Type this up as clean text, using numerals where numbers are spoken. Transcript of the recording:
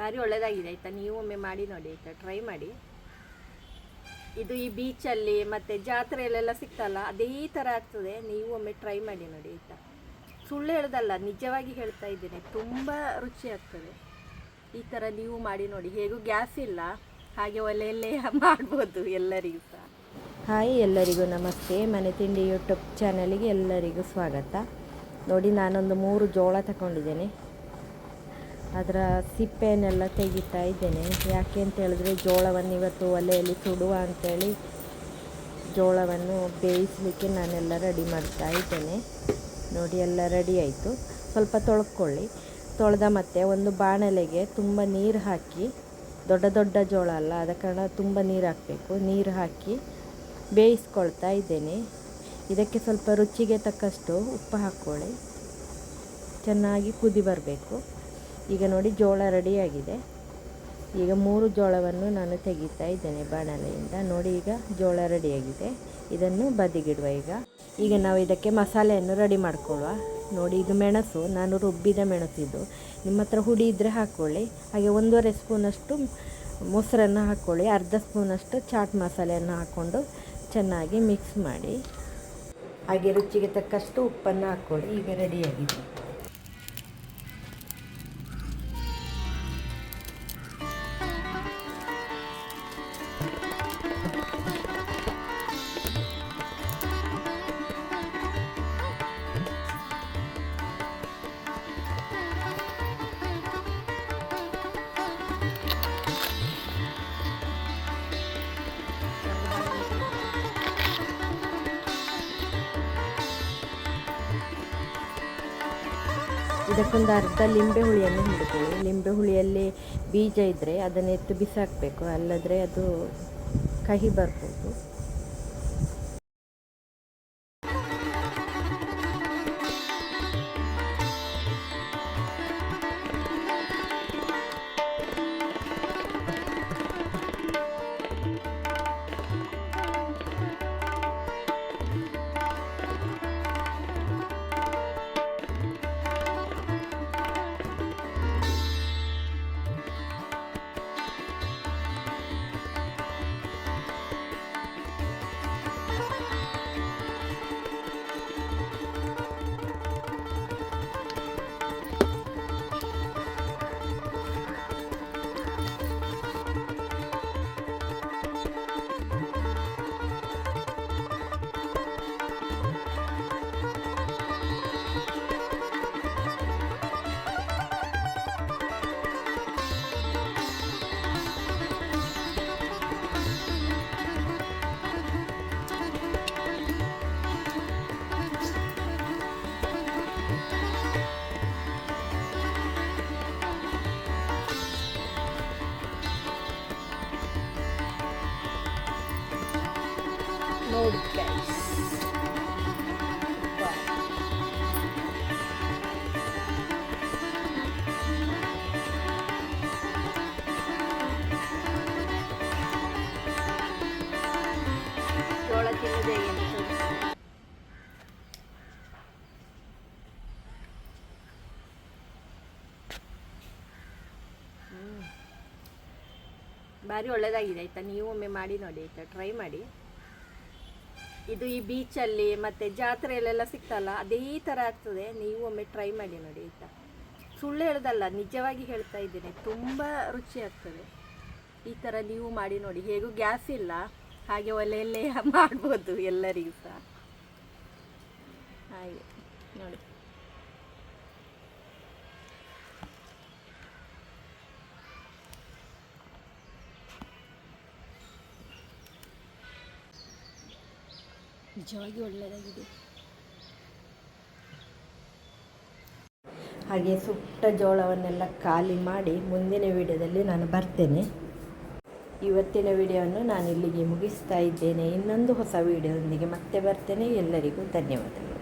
ಭಾರಿ ಒಳ್ಳೆಯದಾಗಿದೆ ಆಯಿತಾ. ನೀವು ಒಮ್ಮೆ ಮಾಡಿ ನೋಡಿ ಆಯಿತಾ, ಟ್ರೈ ಮಾಡಿ. ಇದು ಈ ಬೀಚಲ್ಲಿ ಮತ್ತು ಜಾತ್ರೆಯಲ್ಲೆಲ್ಲ ಸಿಗ್ತಲ್ಲ ಅದೇ ಥರ ಆಗ್ತದೆ. ನೀವು ಒಮ್ಮೆ ಟ್ರೈ ಮಾಡಿ ನೋಡಿ ಆಯಿತಾ. ಸುಳ್ಳು ಹೇಳೋದಲ್ಲ, ನಿಜವಾಗಿ ಹೇಳ್ತಾ ಇದ್ದೇನೆ, ತುಂಬ ರುಚಿ ಆಗ್ತದೆ. ಈ ಥರ ನೀವು ಮಾಡಿ ನೋಡಿ. ಹೇಗೂ ಗ್ಯಾಸ್ ಇಲ್ಲ, ಹಾಗೆ ಒಲೆಯಲ್ಲೇ ಮಾಡ್ಬೋದು ಎಲ್ಲರಿಗೂ ಸಹ. ಹಾಯ್, ಎಲ್ಲರಿಗೂ ನಮಸ್ತೆ. ಮನೆ ತಿಂಡಿ ಯೂಟ್ಯೂಬ್ ಚಾನಲಿಗೆ ಎಲ್ಲರಿಗೂ ಸ್ವಾಗತ. ನೋಡಿ, ನಾನೊಂದು 3 ಜೋಳ ತಗೊಂಡಿದ್ದೇನೆ. ಅದರ ಸಿಪ್ಪೆಯನ್ನೆಲ್ಲ ತೆಗಿತಾ ಇದ್ದೇನೆ. ಯಾಕೆ ಅಂತ ಹೇಳಿದ್ರೆ ಜೋಳವನ್ನು ಇವತ್ತು ಒಲೆಯಲ್ಲಿ ಸುಡುವ ಅಂಥೇಳಿ ಜೋಳವನ್ನು ಬೇಯಿಸಲಿಕ್ಕೆ ನಾನೆಲ್ಲ ರೆಡಿ ಮಾಡ್ತಾ ಇದ್ದೇನೆ. ನೋಡಿ, ಎಲ್ಲ ರೆಡಿ ಆಯಿತು. ಸ್ವಲ್ಪ ತೊಳ್ಕೊಳ್ಳಿ. ತೊಳೆದ ಮತ್ತೆ ಒಂದು ಬಾಣಲೆಗೆ ತುಂಬ ನೀರು ಹಾಕಿ, ದೊಡ್ಡ ದೊಡ್ಡ ಜೋಳ ಅಲ್ಲ, ಆದ ಕಾರಣ ತುಂಬ ನೀರು ಹಾಕಬೇಕು. ನೀರು ಹಾಕಿ ಬೇಯಿಸ್ಕೊಳ್ತಾ ಇದ್ದೇನೆ. ಇದಕ್ಕೆ ಸ್ವಲ್ಪ ರುಚಿಗೆ ತಕ್ಕಷ್ಟು ಉಪ್ಪು ಹಾಕ್ಕೊಳ್ಳಿ. ಚೆನ್ನಾಗಿ ಕುದಿ ಬರಬೇಕು. ಈಗ ನೋಡಿ, ಜೋಳ ರೆಡಿಯಾಗಿದೆ. ಈಗ 3 ಜೋಳವನ್ನು ನಾನು ತೆಗಿತಾ ಇದ್ದೇನೆ ಬಾಣಲೆಯಿಂದ. ನೋಡಿ, ಈಗ ಜೋಳ ರೆಡಿಯಾಗಿದೆ. ಇದನ್ನು ಬದಿಗಿಡುವ. ಈಗ ನಾವು ಇದಕ್ಕೆ ಮಸಾಲೆಯನ್ನು ರೆಡಿ ಮಾಡ್ಕೊಳ್ಳುವ. ನೋಡಿ, ಇದು ಮೆಣಸು, ನಾನು ರುಬ್ಬಿದ ಮೆಣಸಿದ್ದು. ನಿಮ್ಮ ಹತ್ರ ಹುಡಿ ಇದ್ದರೆ ಹಾಕ್ಕೊಳ್ಳಿ. ಹಾಗೆ 1.5 ಸ್ಪೂನಷ್ಟು ಮೊಸರನ್ನು ಹಾಕ್ಕೊಳ್ಳಿ. ಅರ್ಧ ಸ್ಪೂನಷ್ಟು ಚಾಟ್ ಮಸಾಲೆಯನ್ನು ಹಾಕ್ಕೊಂಡು ಚೆನ್ನಾಗಿ ಮಿಕ್ಸ್ ಮಾಡಿ. ಹಾಗೆ ರುಚಿಗೆ ತಕ್ಕಷ್ಟು ಉಪ್ಪನ್ನು ಹಾಕ್ಕೊಳ್ಳಿ. ಈಗ ರೆಡಿಯಾಗಿದೆ. ಇದಕ್ಕೊಂದು ಅರ್ಧ ಲಿಂಬೆ ಹುಳಿಯನ್ನು ಹಿಂಡ್ಕೊಳ್ಳಿ. ಲಿಂಬೆ ಹುಳಿಯಲ್ಲಿ ಬೀಜ ಇದ್ದರೆ ಅದನ್ನು ಎತ್ತು ಬಿಸಾಕಬೇಕು, ಅಲ್ಲದ್ರೆ ಅದು ಕಹಿ ಬರ್ಬೋದು. ನೋಡಿ ಗೈಸ್, ಜೋಳ ತಿನ್ನೋದೇ ಭಾರಿ ಒಳ್ಳೆಯದಾಗಿದೆ ಆಯಿತಾ. ನೀವು ಒಮ್ಮೆ ಮಾಡಿ ನೋಡಿ ಆಯಿತಾ, ಟ್ರೈ ಮಾಡಿ. ಇದು ಈ ಬೀಚಲ್ಲಿ ಮತ್ತು ಜಾತ್ರೆಯಲ್ಲೆಲ್ಲ ಸಿಗ್ತಲ್ಲ ಅದೇ ಥರ ಆಗ್ತದೆ. ನೀವು ಒಮ್ಮೆ ಟ್ರೈ ಮಾಡಿ ನೋಡಿ ಆಯಿತಾ. ಸುಳ್ಳು ಹೇಳೋದಲ್ಲ, ನಿಜವಾಗಿ ಹೇಳ್ತಾ ಇದ್ದೇನೆ, ತುಂಬ ರುಚಿ ಆಗ್ತದೆ. ಈ ಥರ ನೀವು ಮಾಡಿ ನೋಡಿ. ಹೇಗೂ ಗ್ಯಾಸ್ ಇಲ್ಲ, ಹಾಗೆ ಒಲೆಯಲ್ಲೇ ಮಾಡ್ಬೋದು ಎಲ್ಲರಿಗೂ ಸಹ. ಹಾಗೆ ನೋಡಿ. ನಿಜವಾಗಿ ಒಳ್ಳೆಯದಾಗಿದೆ. ಹಾಗೆ ಸುಟ್ಟ ಜೋಳವನ್ನೆಲ್ಲ ಖಾಲಿ ಮಾಡಿ ಮುಂದಿನ ವಿಡಿಯೋದಲ್ಲಿ ನಾನು ಬರ್ತೇನೆ. ಇವತ್ತಿನ ವಿಡಿಯೋವನ್ನು ನಾನು ಇಲ್ಲಿಗೆ ಮುಗಿಸ್ತಾ ಇದ್ದೇನೆ. ಇನ್ನೊಂದು ಹೊಸ ವಿಡಿಯೋದೊಂದಿಗೆ ಮತ್ತೆ ಬರ್ತೇನೆ. ಎಲ್ಲರಿಗೂ ಧನ್ಯವಾದಗಳು.